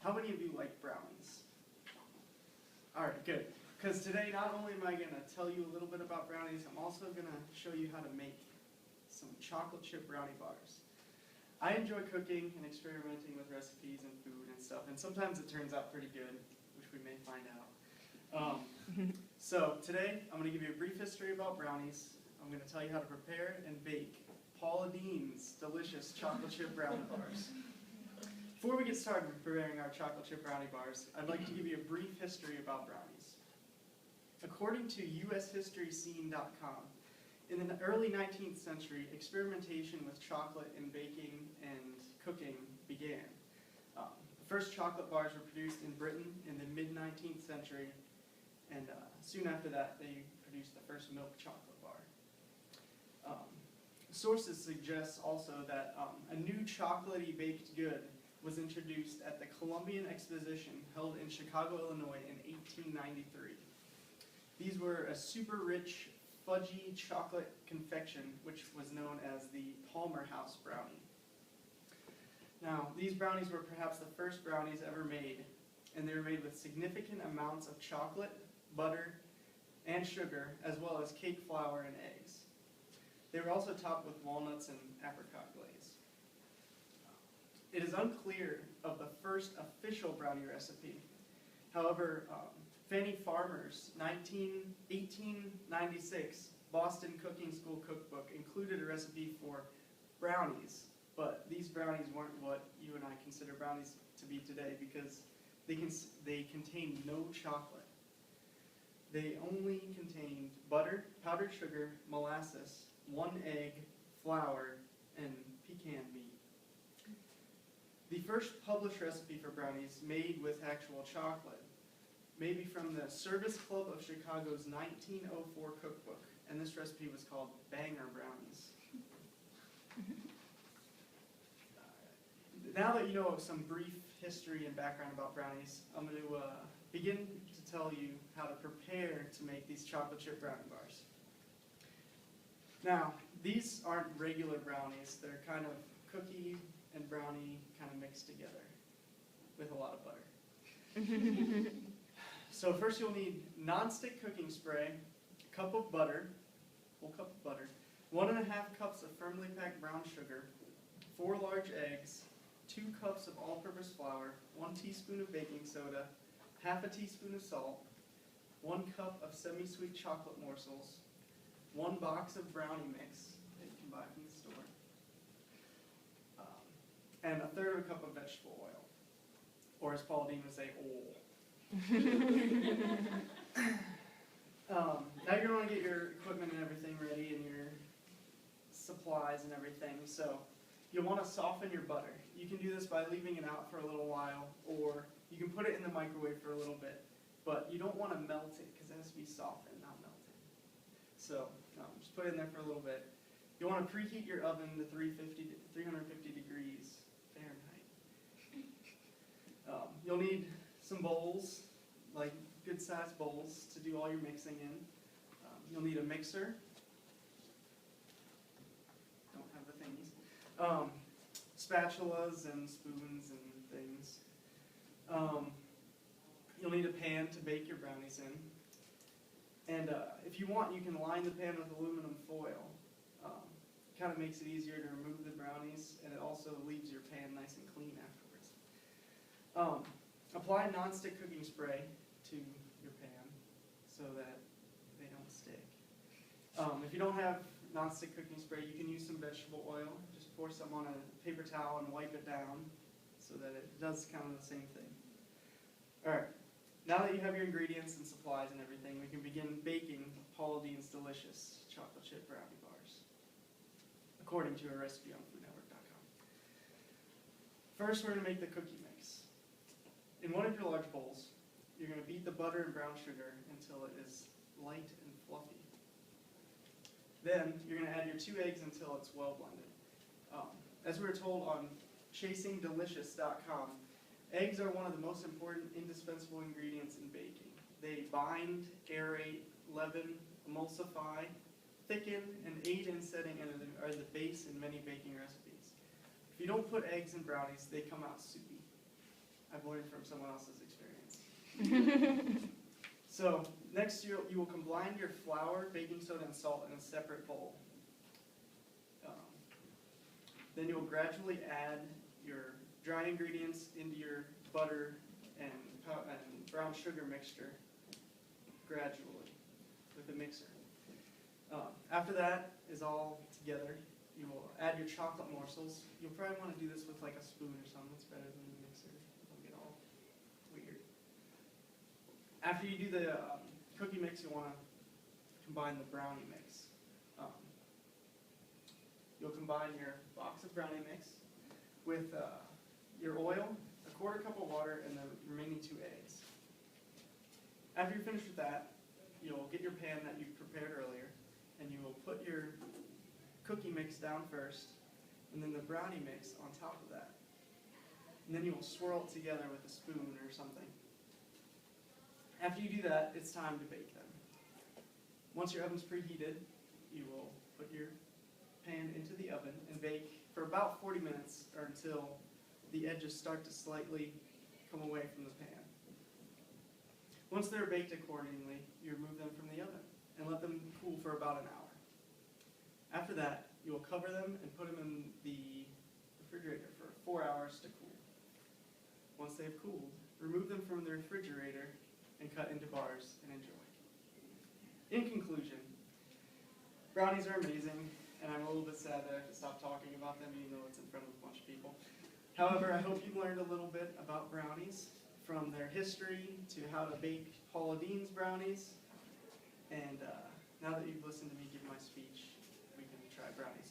How many of you like brownies? All right, good. Because today, not only am I going to tell you a little bit about brownies, I'm also going to show you how to make some chocolate chip brownie bars. I enjoy cooking and experimenting with recipes and food and stuff, and sometimes it turns out pretty good, which we may find out. So today, I'm going to give you a brief history about brownies. I'm going to tell you how to prepare and bake Paula Deen's delicious chocolate chip brownie bars. Before we get started with preparing our chocolate chip brownie bars, I'd like to give you a brief history about brownies. According to ushistoryscene.com, in the early 19th century, experimentation with chocolate in baking and cooking began. The first chocolate bars were produced in Britain in the mid-19th century, and soon after that, they produced the first milk chocolate bar. Sources suggest also that a new chocolatey baked good was introduced at the Columbian Exposition held in Chicago, Illinois in 1893. These were a super rich, fudgy chocolate confection, which was known as the Palmer House brownie. Now, these brownies were perhaps the first brownies ever made, and they were made with significant amounts of chocolate, butter, and sugar, as well as cake flour and eggs. They were also topped with walnuts and apricot glaze. It is unclear of the first official brownie recipe. However, Fannie Farmer's 1896 Boston Cooking School cookbook included a recipe for brownies, but these brownies weren't what you and I consider brownies to be today because they contained no chocolate. They only contained butter, powdered sugar, molasses, 1 egg, flour, and pecan meat. The first published recipe for brownies made with actual chocolate may be from the Service Club of Chicago's 1904 cookbook, and this recipe was called Banger Brownies. Now that you know some brief history and background about brownies, I'm going to begin to tell you how to prepare to make these chocolate chip brownie bars. Now, these aren't regular brownies. They're kind of cookie and brownie kind of mixed together with a lot of butter. So first you'll need non-stick cooking spray, a cup of butter, whole cup of butter, 1.5 cups of firmly packed brown sugar, 4 large eggs, 2 cups of all-purpose flour, 1 teaspoon of baking soda, half a teaspoon of salt, 1 cup of semi-sweet chocolate morsels, 1 box of brownie mix that you can buy from the store, and 1/3 of a cup of vegetable oil, or as Paul Dean would say, oil. Now you're going to get your equipment and everything ready and your supplies and everything. So you'll want to soften your butter. You can do this by leaving it out for a little while, or you can put it in the microwave for a little bit. But you don't want to melt it because it has to be softened, not melted. So just put it in there for a little bit. You want to preheat your oven to 350 degrees Fahrenheit. You'll need some bowls, like good-sized bowls, to do all your mixing in. You'll need a mixer. Don't have the thingies. Spatulas and spoons and things. You'll need a pan to bake your brownies in. And if you want, you can line the pan with aluminum foil. Kind of makes it easier to remove the brownies, and it also leaves your pan nice and clean afterwards. Apply nonstick cooking spray to your pan so that they don't stick. If you don't have nonstick cooking spray, you can use some vegetable oil. Just pour some on a paper towel and wipe it down so that it does kind of the same thing. All right. Now that you have your ingredients and supplies and everything, we can begin baking Paula Deen's delicious chocolate chip brownie bars, according to a recipe on foodnetwork.com. First, we're going to make the cookie mix. In one of your large bowls, you're going to beat the butter and brown sugar until it is light and fluffy. Then, you're going to add your 2 eggs until it's well blended. As we were told on chasingdelicious.com, eggs are one of the most important indispensable ingredients in baking. They bind, aerate, leaven, emulsify, thicken, and aid in setting and are the base in many baking recipes. If you don't put eggs in brownies, they come out soupy. I've learned learning from someone else's experience. So next you will combine your flour, baking soda, and salt in a separate bowl. Then you will gradually add your dry ingredients into your butter and brown sugar mixture gradually with a mixer. After that is all together, you will add your chocolate morsels. You'll probably want to do this with like a spoon or something. It's better than the mixer. It'll get all weird. After you do the cookie mix, you'll want to combine the brownie mix. You'll combine your box of brownie mix with your oil, a quarter cup of water, and the remaining 2 eggs. After you're finished with that, you'll get your pan that you prepared earlier, and you will put your cookie mix down first, and then the brownie mix on top of that. And then you will swirl it together with a spoon or something. After you do that, it's time to bake them. Once your oven's preheated, you will put your pan into the oven and bake for about 40 minutes or until the edges start to slightly come away from the pan. Once they're baked accordingly, you remove them from the oven and let them cool for about an hour. After that, you will cover them and put them in the refrigerator for 4 hours to cool. Once they've cooled, remove them from the refrigerator and cut into bars and enjoy. In conclusion, brownies are amazing, and I'm a little bit sad that I have to stop talking about them even though it's in front of a bunch of people. However, I hope you learned a little bit about brownies, from their history to how to bake Paula Deen's brownies. And now that you've listened to me give my speech, we can try brownies.